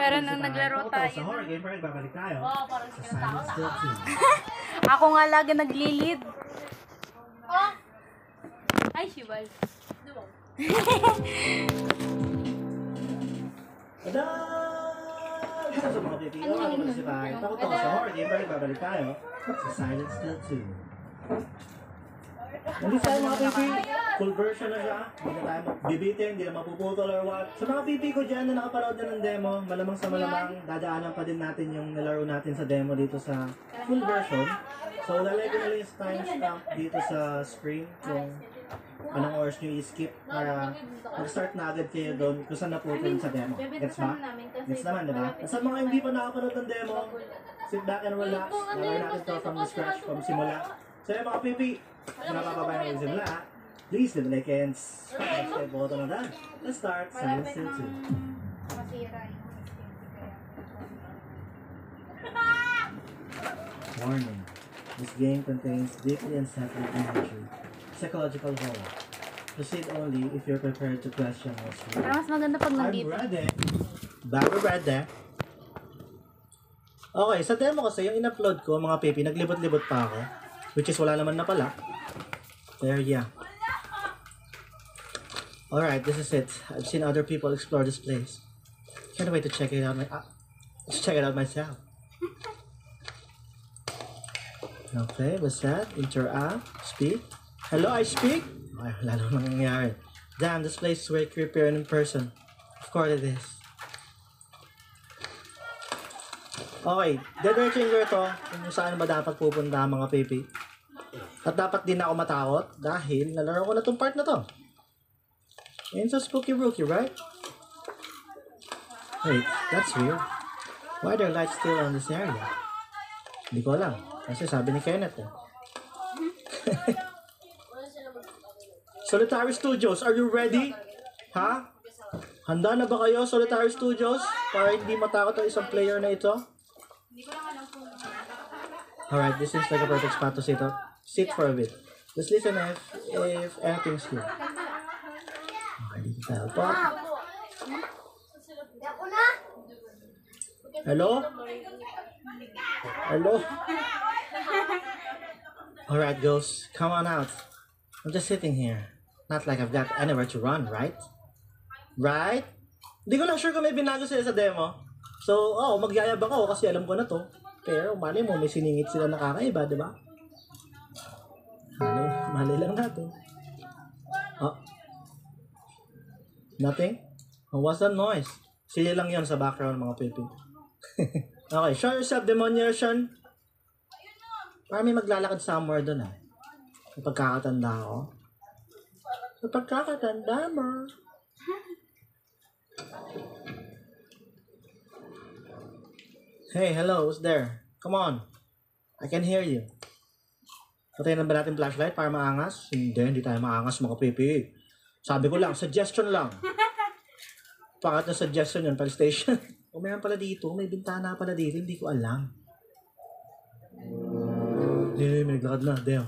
Pero nung naglaro tayo. Sa horror game, parang babalik tayo. Parang Sa Silent Hill 2. Ako nga lagi naglilid. Ay, Shibal. Tada! Isa sa mga pipi. Ako ako si Pai. Takot ako sa horror game, parang babalik tayo. Sa Silent Hill 2. Hindi tayo mga pipi. Full version na siya. Hindi na tayo bibitin, hindi na mapuputol or what. Sa mga pipi ko dyan na nakapanood na ng demo, malamang sa malamang dadaanan pa din natin yung nalaro natin sa demo dito sa full version. So, lalagay ko na lang yung timestamp dito sa screen kung anong oras nyo i-skip para mag-start na agad kayo doon kung saan naputol sa demo. Gets ba? Gets naman, diba? At sa mga hindi pa nakapanood ng demo, sit back and relax. Lalagay natin to from the scratch, from simula. So, yung mga pipi, nakapabay na yung simula, please leave a like and subscribe button on that. Let's start Silent Hill 2. Warning. This game contains deeply unsettling imagery, psychological horror. Proceed only if you're prepared to question what's real. Pero mas maganda pag I'm nandito. ready. Bago ready. Okay, sa demo kasi, yung in-upload ko, mga pipi, naglibot-libot pa ako. Which is wala naman na pala. There, yeah. Alright, this is it. I've seen other people explore this place. Can't wait to check it out myself. Okay, what's that? Interact, speak. Hello, I speak? Ay, wala namang nangyayari. Damn, this place is way creepier in person. Of course it is. Okay, dediretsuin ko ito kung saan ba dapat pupunta mga pipi. At dapat din ako matakot dahil nalaro ko na tong part na to. Ain't so spooky rookie, right? Wait, that's weird. Why are there lights still on this area? Hindi ko alam. Kasi sabi ni Kenneth eh. Solitary Studios, are you ready? Ha? Handa na ba kayo, Solitary Studios? Para hindi matakot ang isang player na ito? Alright, this seems like a perfect spot to sit for a bit. Just listen if anything's here. Okay, dito tayo po. Hello? Hello? Alright, ghosts, come on out. I'm just sitting here. Not like I've got anywhere to run, right? Right? Hindi ko lang sure kung may binago sila sa demo. So, magyayab ako kasi alam ko na to. Pero, mali mo, may siningit sila na kakaiba, di ba? Mali lang natin. Oh. Nothing? Oh, what's that noise? Sila lang yon sa background, mga pipi. Okay, show yourself, Demoniation. Parang may maglalakad somewhere doon, Sa pagkakatanda ko. Sa pagkakatanda mo. Hey, hello, who's there? Come on. I can hear you. Patayin na ba natin flashlight para maangas? Hindi tayo maangas mga pipi. Sabi ko lang, suggestion lang. Pakat na suggestion yun, PlayStation. O mayroon pala dito, may bintana pala dito, hindi ko alam. Hindi, may naglakad na, Deo.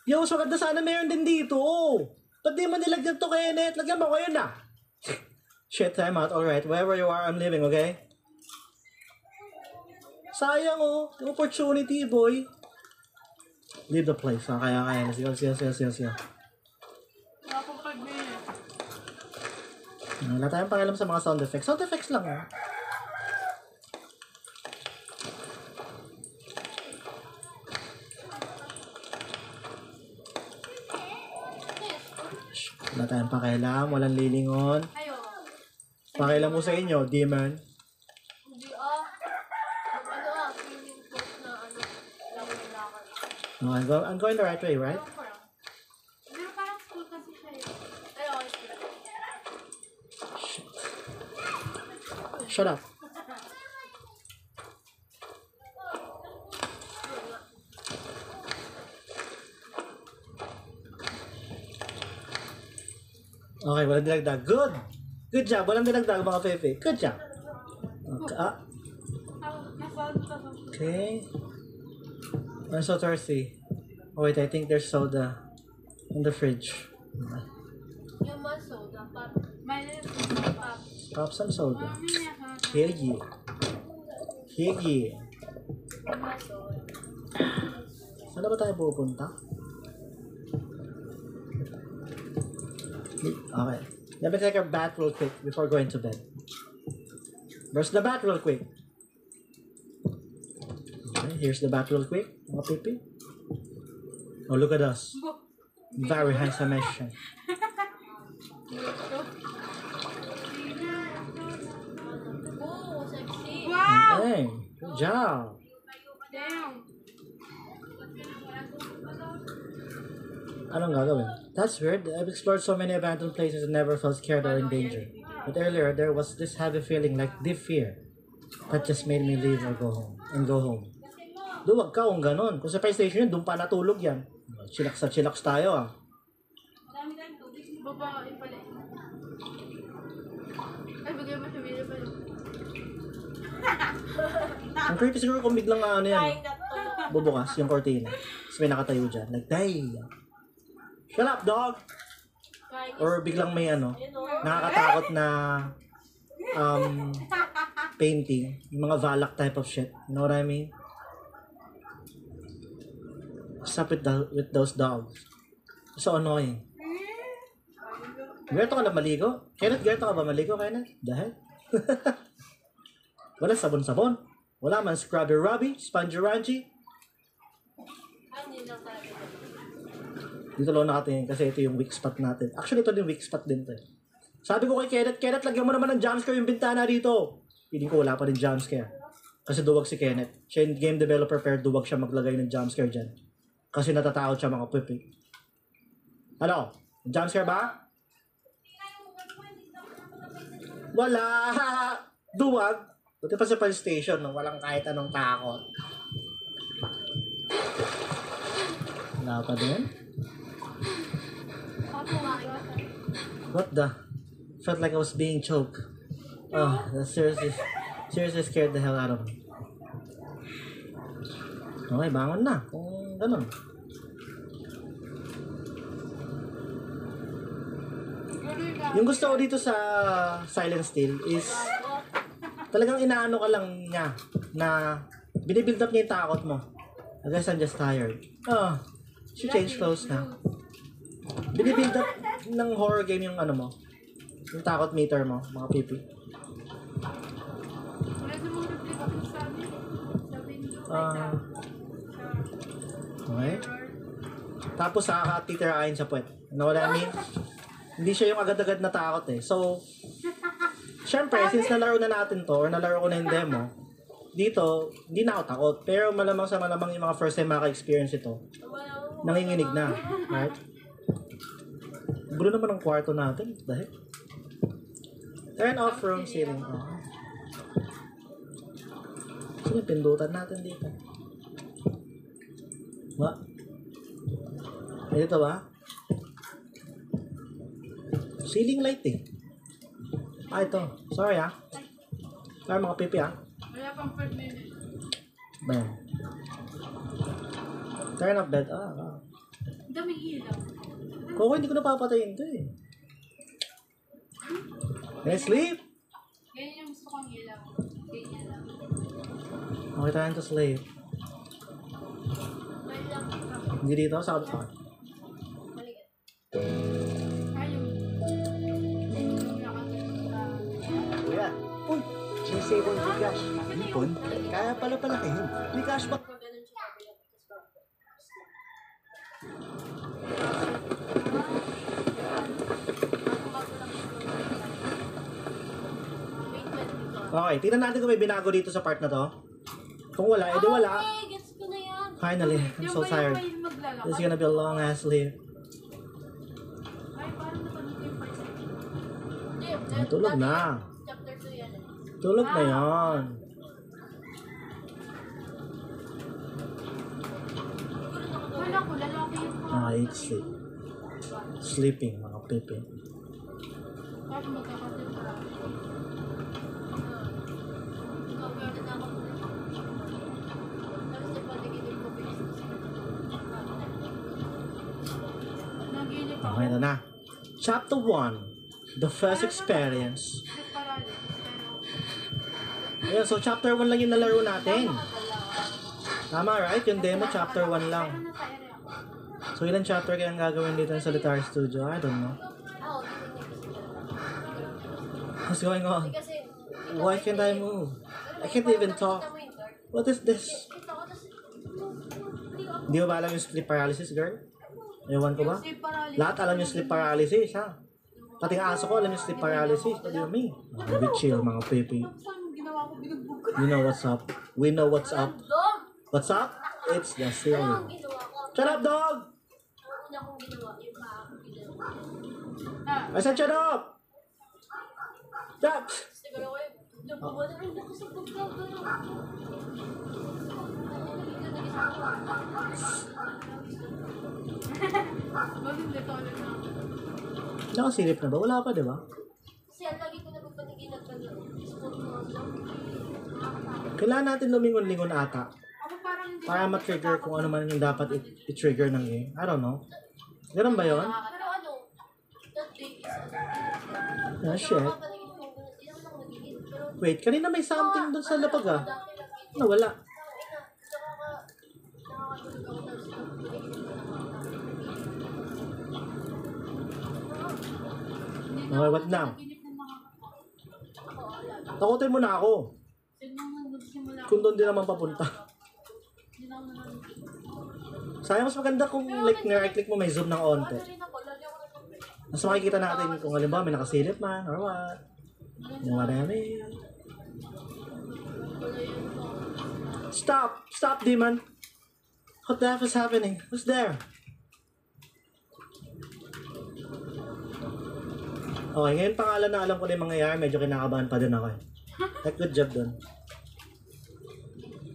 Yo, so ganda sana mayroon din dito. Ba't di mo nilagyan to, Kenneth? Lagyan mo ko yun na. Shit, time out. Alright, wherever you are, I'm leaving, okay? Sayang yung opportunity, boy. Leave the place. Kaya. Sige. Wala tayong pakialam sa mga sound effects. Sound effects lang, Wala tayong pakialam. Walang lilingon. Pakialam mo sa inyo, demon. No, I'm going the right way, right? Shut up. Okay, walang dinagdag. Good! Good job. Walang dinagdag mga Pepe. Good job. Okay. I'm so thirsty. Oh wait, I think there's soda in the fridge. You want soda, Pop? Pop some soda. Higi. Higi. Saan na ba tayo pupunta? Okay. Let me take a bath real quick before going to bed. Where's the bath real quick? Okay, here's the bath real quick. Mga pipi. Oh, look at us. Very handsome mission. Wow! Hey, good job. Damn! Anong gagawin? That's weird. I've explored so many abandoned places and never felt scared or in danger. But earlier, there was this heavy feeling like deep fear that just made me leave or go home. And go home. Duwag ka kung ganon. Kung sa fire station yun, doon pa natulog yan. Chillax tayo ah. Babae pala. Ay, bagay mo sabihin pa yun. Ang creepy siguro kung biglang ano yan. Bubukas yung cortina. Tapos may nakatayo dyan. Like, die. Shut up, dog! Or biglang may ano, nakakatakot na painting. Yung mga Valak type of shit. You know what I mean? Stop with those dogs. So annoying. Gerto ka na maligo? Kenneth, gerto ka ba maligo, Kenneth? Dahil? Wala sabon-sabon. Wala man scrubby-rubby, spongy-rangy. Dito lang nakatingin kasi ito yung weak spot natin. Actually, ito yung weak spot din to. Sabi ko kay Kenneth, Kenneth, lagyan mo naman ng jumpscare yung bintana dito. Piling ko wala pa rin jumpscare. Kasi duwag si Kenneth. Siya yung game developer pero duwag siya maglagay ng jumpscare dyan. Kasi natatakot siya mga pipi. Ano? Jumpscare ba? Wala! Duwag! Buti pa sa police station nung walang kahit anong takot. Wala pa din? What the? Felt like I was being choked. Oh, that seriously scared the hell out of me. Okay, bangon na. Kung ganun. Yung gusto ko dito sa Silent Hill is talagang inaano ka lang niya na binibuild up niya yung takot mo. I guess I'm just tired. Oh, she changed clothes now. Binibuild up ng horror game yung ano mo. Yung takot meter mo, mga pipi. Okay. Tapos titirain sa puwet. You know what I mean? Hindi siya yung agad-agad na takot eh. So, syempre, since nalaro na natin to, or nalaro ko na yung demo, dito, hindi na ako takot. Pero malamang sa malamang yung mga first time maka-experience ito, nanginginig na. Right? Gulo naman ang kwarto natin. Dahil. Turn off room ceiling. Oh. Sino yung pindutan natin dito? What? Dito ba? Ceiling light eh. Ah, ito. Sorry ah. Sorry mga pipi ah. Wala pang per minute. Bayan. Turn off bed. Ah. Daming ilaw. Koko, hindi ko napapatayin ito eh. Can I sleep? Ganyan yung gusto kong ilaw. Ganyan lang. Okay, time to sleep. Hindi dito, sa outdoor. Kuya, uy, may sable with cash. Ipon? Kaya pala kayo. May cashback. Okay, tingnan natin kung may binago dito sa part na to. Kung wala, edi wala. Gets ko na yan. Finally, I'm so tired. This is gonna be a long ass sleep. Ay, parang napanood yung part Ay, tulog na. Chapter 2 yan eh. Tulog na yan. Wala ko, lalaki yung Okay, sleep. Sleeping, mga pipi. parang magkakatid pa. Ikaw, meron na ako. Tapos ipatigilin ko business. Naginip ako. Okay na. Chapter 1. The first experience. Paralysis, pero Ayan, so chapter 1 lang yung nalaro natin. Tama, right? Yung demo, chapter 1 lang. Pero natire ako. So, ilang chapter kayang gagawin dito sa Solitaire Studio? I don't know. Oo, What's going on? kasi Why can't I move? I can't even talk. What is this? Hindi mo ba alam yung sleep paralysis, girl? Ewan ko ba? Sleep paralysis. Lahat alam yung sleep paralysis, ha? Pati ang aso ko alam yung sleep paralysis. What do you mean? A bit chill, mga pipi. Saan ginawa ko? Binugbog ko. You know what's up. We know what's up. Dog! What's up? It's the Ano cereal. ang ginawa ko? Shut up, dog! Ang una kong ginawa, yung paa ko ginawa. Ah, I said shut up! Shut! Siguro ko yung nabubuan na rin ako sa pagkagano. bakit dito ulit na? Nakasilip na ba? Wala pa, di ba? Kasi ang lagi ko napapanigin at sport mo ako. Kailangan natin lumingon-lingon ata Ako parang hindi para ma-trigger kung ano man yung dapat i-trigger ng game. I don't know. Ganun ba yun? Pero ano, that day is ano. Ah, shit. Napapanigin ko, hindi naman ako nagiging. Pero Wait, kanina may something doon sa lapag ah. dati lang yun. Ano, wala. Nakakatulog ako tapos napapanigin ko na Okay, what now? Ginip ng mga Takutin mo na ako. Tignan mo nagsimula ako. Kung doon din naman papunta. Hindi na ako nanonood. Sayang mas maganda kung like nire-click mo may zoom ng onte. Ano rin ako, lagi ako nagpapaligin. Mas makikita natin kung halimbawa may nakasilip man or what. Yung what I mean. Stop! Stop, demon! What the F is happening? Who's there? Okay, ngayon pangalan na alam ko na yung mangyayari, medyo kinakabahan pa din ako eh. Like, good job dun.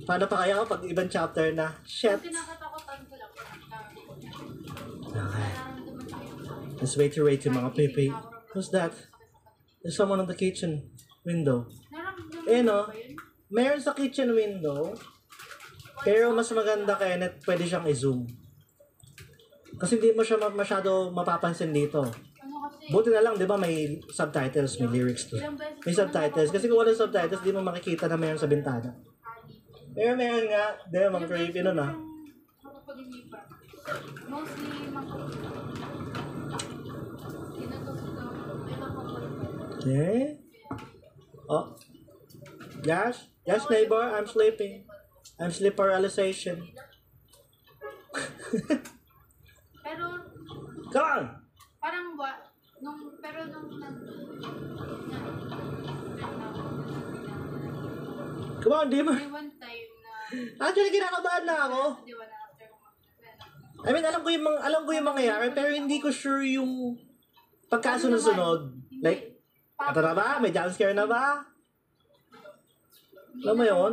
Paano pa kaya ako pag ibang chapter na? Shit! Kinakatakutan ko lang. Okay. Let's wait yung mga pipi. Who's that? There's someone on the kitchen window. Eh no, meron sa kitchen window. Pero mas maganda Kenneth, pwede siyang i-zoom. Kasi hindi mo siya masyado mapapansin dito. Ano kasi? Buti na lang, di ba, may subtitles, may lyrics to. May subtitles. Kasi kung walang subtitles, di mo makikita na meron sa bintana. Pero meron nga, di ba, mga creepy nun ah. Makapag-inipan. Mostly, Okay. Oh. Yes? Yes, neighbor, I'm sleeping. I'm sleep paralyzation. Pero, Come on! parang pero nung Come on, Dimmer. may one time na, Actually, kinakabahan na ako. di ba na after ko I mean, alam ko yung mangyayari, pero hindi ko sure yung pagkasunod-sunod. Like, ito na ba? May jump scare na ba? Alam mo yun?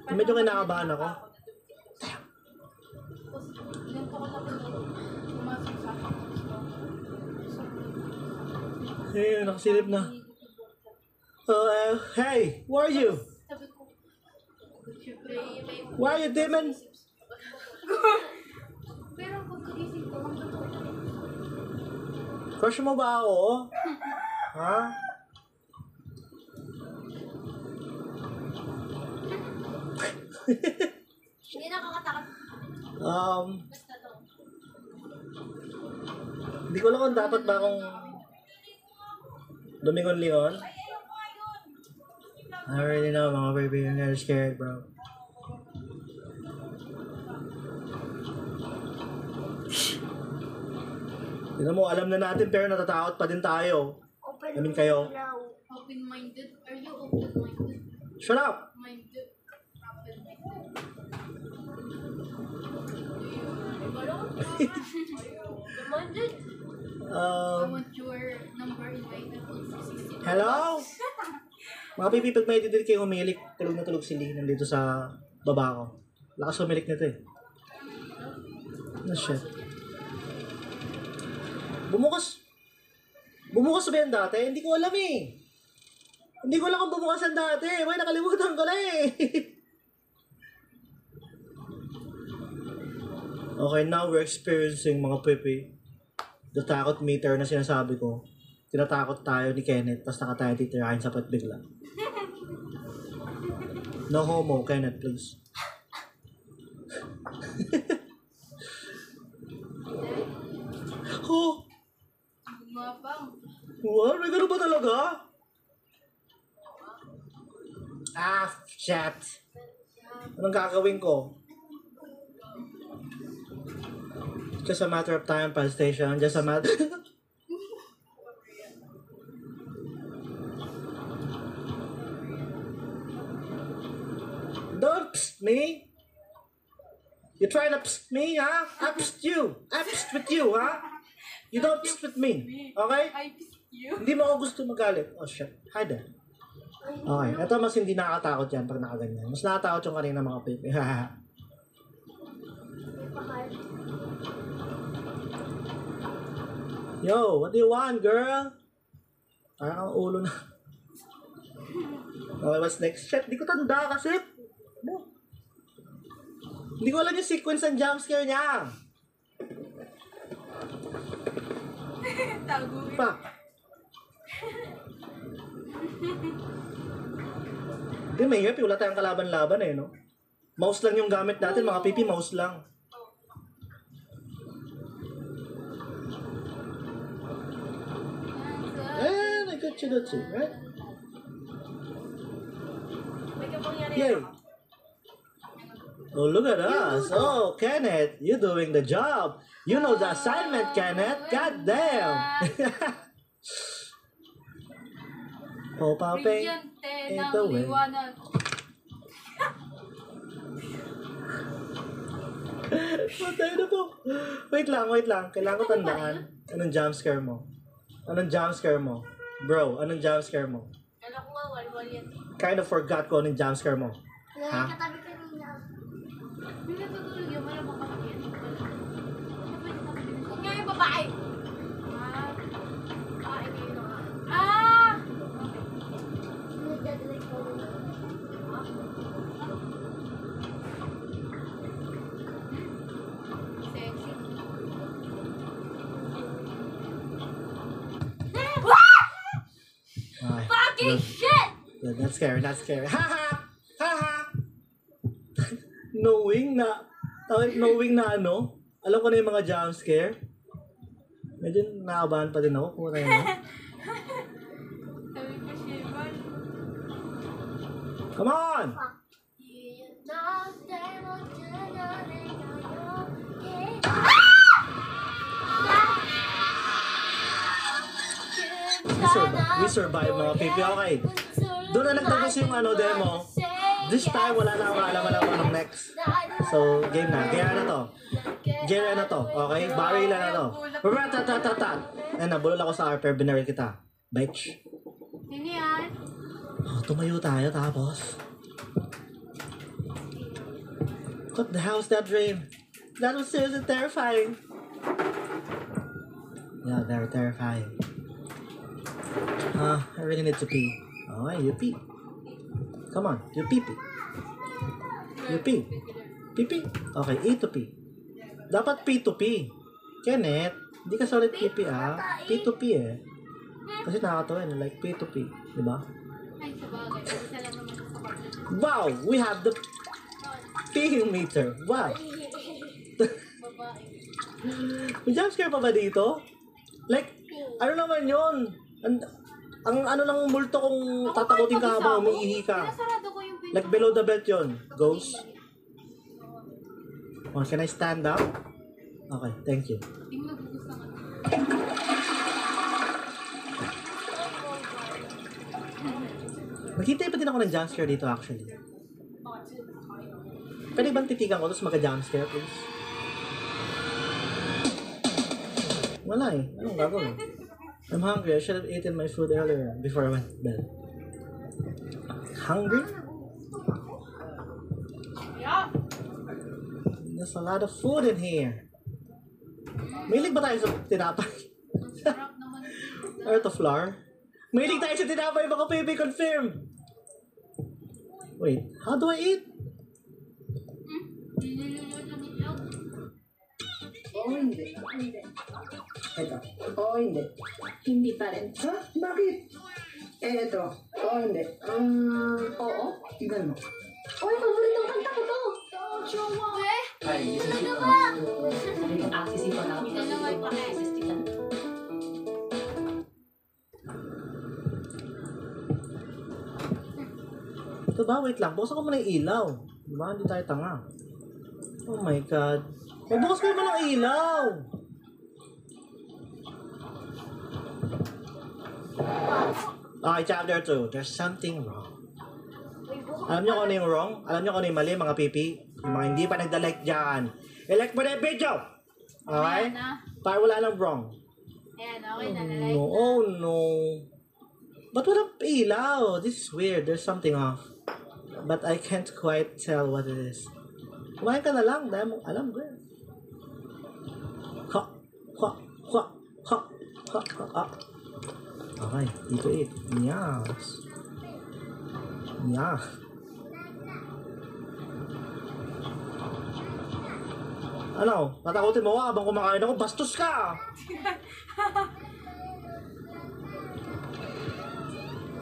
Medyo kinakabahan ako. Ganito ko na pumasok sa akin. Hey, nakasilip na. Hey, who are you? Sabi ko, syempre, may Why are you, demon? pero pagkagising ko, hanggang ko Crush mo ba ako? Ha? Hindi nakakatakot. Basta to. Hindi ko alam kung dapat ba akong lumingon-lingon. I already know, mga baby, you're not scared, bro. Tignan mo, alam na natin pero natatakot pa din tayo. I mean kayo. open-minded. Are you open-minded? Shut up! Minded. Open-minded. Demanded. I want your number in my phone. Hello? Mga pipi, pag may didil kayo humilik, tulog na tulog si Lee nandito sa baba ko. Lakas humilik nito eh. Ano shit? Bumukas. Bumukas ba yan dati? Hindi ko alam eh. Hindi ko alam kung bumukas yan dati. May nakalimutan ko na eh. Okay, now we're experiencing mga pipi. The takot meter na sinasabi ko. tinatakot tayo ni Kenneth, tapos nakatayo titirahin sa puwet bigla. No homo, Kenneth, please. Oh! Gumapang. What? May ganun ba talaga? Ah, shit. Anong gagawin ko? Just a matter of time, pal station. Just a matter... Don't psst me. You trying to psst me, huh? I psst you. I psst with you, huh? You don't psst with me. Okay? I pissed you. Hindi mo ako gusto magalit. Oh, shit. Hi there. Okay. Ito mas hindi nakakatakot yan pag nakaganyan. Mas nakatakot yung kanina mga pipi. Yo, what do you want, girl? Parang ang ulo na. Okay, what's next? Shit, di ko tanda kasi. No. Hindi ko alam yung sequence ng jumpscare niya. Tago. Pa. Hindi, may hirap. Wala tayong kalaban-laban eh, no? Mouse lang yung gamit natin, mga pipi, mouse lang. And I got you that too, right? May kapangyari Yay! ako. Oh, look at us. Oh, Kenneth, you're doing the job. You know the assignment, Kenneth. God damn. Popaping. Brilyante Ito, ng eh. liwanag. Patay na po. Wait lang. Kailangan ko tandaan. Anong jumpscare mo? Anong jumpscare mo? Bro, anong jumpscare mo? Kala ko nga, wal-wal yan. Kind of forgot ko anong jumpscare mo. Ha? Katabi ka rin na. Hindi natutulog yung malamang kapatid. Huwag nga yung babae. Ah. Babae kayo na nga. Ah! Nagdadalay ko. Sexy. Ay, Fucking good. shit! Good. That's scary. Ha ha! Ha ha! Knowing na ano, alam ko na yung mga jumpscare. Medyo nakabahan pa din ako. Puta yun. Sabi ko, Shivan. Come on! We survive mga pipi. Okay. Doon na nagtapos yung demo. This time, wala na akong alam kung anong next. So, game na. Gaya na to. Gaya na to. Okay? Barila na to. Ratatatat. Ayun na, bulol ako sa harper. Binaril kita. Bitch. Sino yan? Oh, tumayo tayo tapos. What the hell was that dream? That was seriously terrifying. Yeah, very terrifying. I really need to pee. Alright, you pee. Come on, you pee pee. You pee. Pee pee. Okay, A to P. Dapat P to P. Kenneth, hindi ka solid P P P to P eh. Kasi nakakatawa yun, like P to P. Diba? Ay, sabagay. Isa lang naman sa partner. Wow, we have the peeing meter. Wow. Babae. May jumpscare pa ba dito? Like, ano naman yun? Ang ano lang multo kung tatakutin ka habang umiihi ka. Pinasarado ko yung Like below the belt yun. Ghost. Oh, can I stand up? Okay, thank you. Hindi mo nagugustuhan ka. Nakita pa din ako ng jumpscare dito actually. Pwede bang titigan ko tapos magka-jumpscare please? Wala eh. Anong gagawin? I'm hungry. I should have eaten my food earlier before I went to bed. Hungry? Yeah. There's a lot of food in here. Mahilig ba tayo sa tinapay? Sarap naman. Or to flour? Mahilig tayo sa tinapay, baka baby confirm. Wait, how do I eat? Oo, hindi. Hindi. Ito. Oo, hindi. Hindi pa rin. Ha? Bakit? Ito. Oo, hindi. Oo. Tignan mo. Uy, paboritong kanta ko to. Jowa. Ay, Ano ba? Sisipan namin. Ito naman pa eh. Ito ba? Wait lang. Buksan ko muna yung ilaw. Di ba? Hindi tayo tanga. Oh my God. Bukas ko naman ang ilaw. Okay, chapter 2. There's something wrong. Alam niyo kung ano yung wrong? Alam niyo kung ano yung mali, mga pipi? Yung mga hindi pa nagda-like dyan. I-like mo na yung video! Okay? Ayan na. Para wala nang wrong. Ayan, okay na. Nalike No, oh no. Ba't walang ilaw? This is weird. There's something off. But I can't quite tell what it is. Kumain ka na lang dahil mo alam, bro. Ha, ha, ha, ha, ha, ha. Okay, dito it. Yes. Yeah. Ano? Tatakutin mo ako habang kumakain ako? Bastos ka!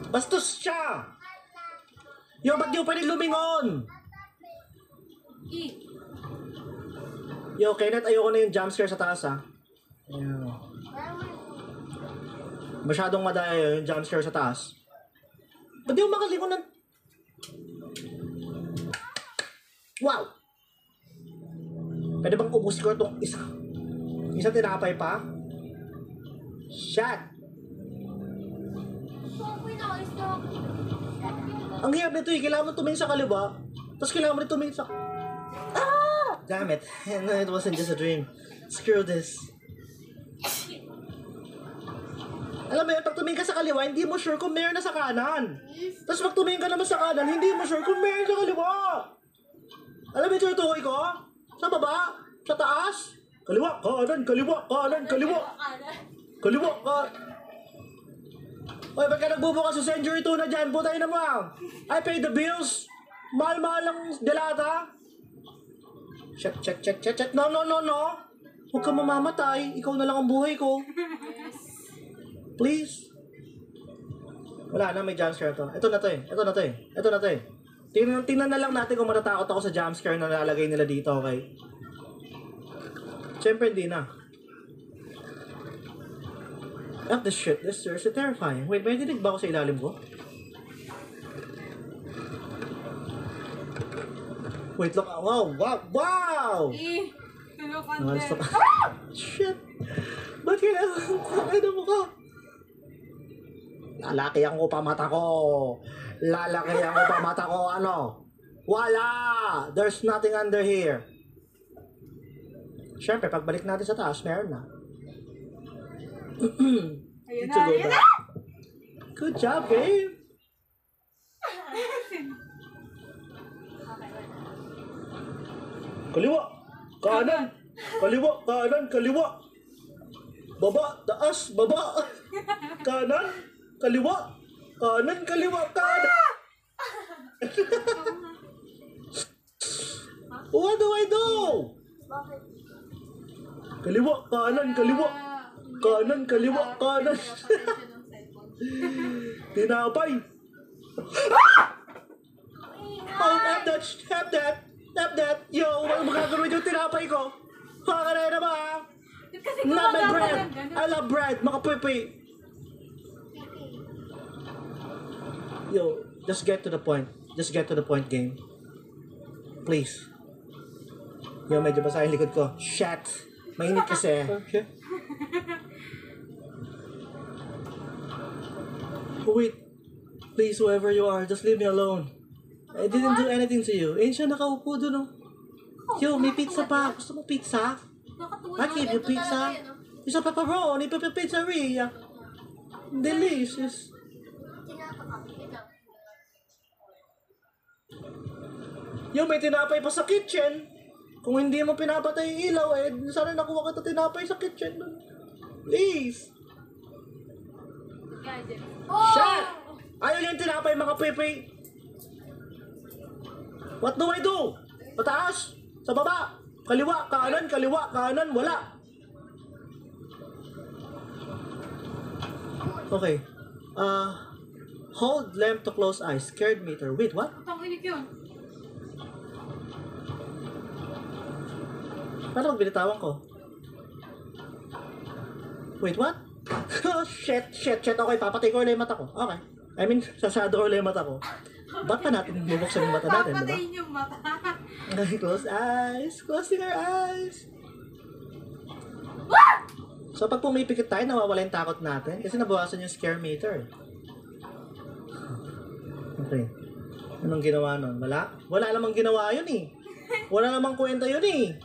Bastos siya! Yo, ba't di mo pwede lumingon? Yo, Kenneth, ayoko na yung jumpscare sa taas, ha? Ayan. Masyadong madaya yung jumpscare sa taas. Ba't di mo makalingon ng... Wow! Pwede bang ubusin ko itong isang tinapay pa? Shit! Ang hirap nito eh, kailangan mo tumingin sa kaliwa, tapos kailangan mo rin tumingin sa... Ah! Damn it. No, it wasn't just a dream. Screw this. Alam mo yun, pag tumingin ka sa kaliwa, hindi mo sure kung meron na sa kanan. Tapos pag tumingin ka naman sa kanan, hindi mo sure kung meron sa kaliwa. Alam mo yung tinutukoy ko? Sa baba? Sa taas? Kaliwa, kanan, kaliwa, kanan, kaliwa. Kaliwa, kanan. Oy, ba't ka nagbubukas sa Century 2 na dyan? Putay na mo ah. I pay the bills. Mahal-mahal lang delata. Check, check, check, check, check. No, no, no, no. Huwag ka mamamatay. Ikaw na lang ang buhay ko. Please. Wala na, may jumpscare to. Ito na to eh. Ito na to eh. Ito na to eh. Tingnan na lang natin kung matatakot ako sa jumpscare na nalalagay nila dito, okay? Siyempre hindi na. Up the shit, this is terrifying. Wait, may dinig ba ako sa ilalim ko? Wait, look. Wow, wow, wow! Stop. Shit! Ba't kailangan? Ano mo ka? Lalaki ako pa mata ko. Lalaki ako pa mata ko. Ano? Wala! There's nothing under here. Siyempre, pagbalik natin sa taas, meron na. Ayun na, ayun na! Good job, babe! Kaliwa! Kanan! Kaliwa! Kanan! Kaliwa! Baba! Taas! Baba! Kanan! Kaliwa! Kanan! Kaliwa! Kanan! What do I do? Kaliwa! Kanan! Kaliwa! Kanan! Kaliwa! Kanan! Tinapay! Oh, have that! Have that! Have that! Yo! Ano magagawin yung tinapay ko? Haka na ba ha? Not my bread! I love bread! Makapipi! Yo, just get to the point. Just get to the point, game. Please. Yo, medyo basa yung likod ko. Shit! Mainit kasi. Okay. Wait. Please, whoever you are, just leave me alone. I didn't do anything to you. Ayun siya, nakaupo doon, oh. Yo, may pizza pa. Gusto mo pizza? I gave you pizza. It's a pepperoni, pizzeria. Delicious. Yo, may tinapay pa sa kitchen. Kung hindi mo pinapatay yung ilaw, eh, sana nakuha ka tinapay sa kitchen doon. Please. Shit! Ayaw yung tinapay, mga pepe. What do I do? Pataas? Sa baba? Kaliwa, kanan, wala. Okay. Hold lamp to close eyes. Scared meter. Wait, what? Tanginig yun. Paano pag binitawan ko? Wait, what? Oh, shit. Okay, papatay ko ulit yung mata ko. Okay. I mean, sasado ko ulit yung mata ko. Ba't pa natin bubuksan yung mata natin, diba? Papatayin yung mata. Okay, close eyes. Closing our eyes. So, pag pumipikit tayo, nawawala yung takot natin. Kasi nabawasan yung scare meter. Okay. Anong ginawa nun? Wala? Wala namang ginawa yun eh. Wala namang kwenta yun eh.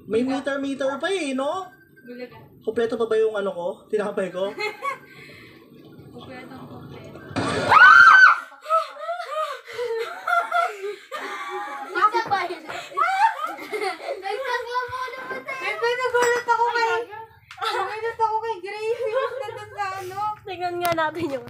May meter pa eh, no? Bulaga. Kompleto pa ba yung ano ko? Tinapay ko? Kompletong kompleto. Nagulat ako kay Gracie. Nandun sa ano. Tingnan nga natin yung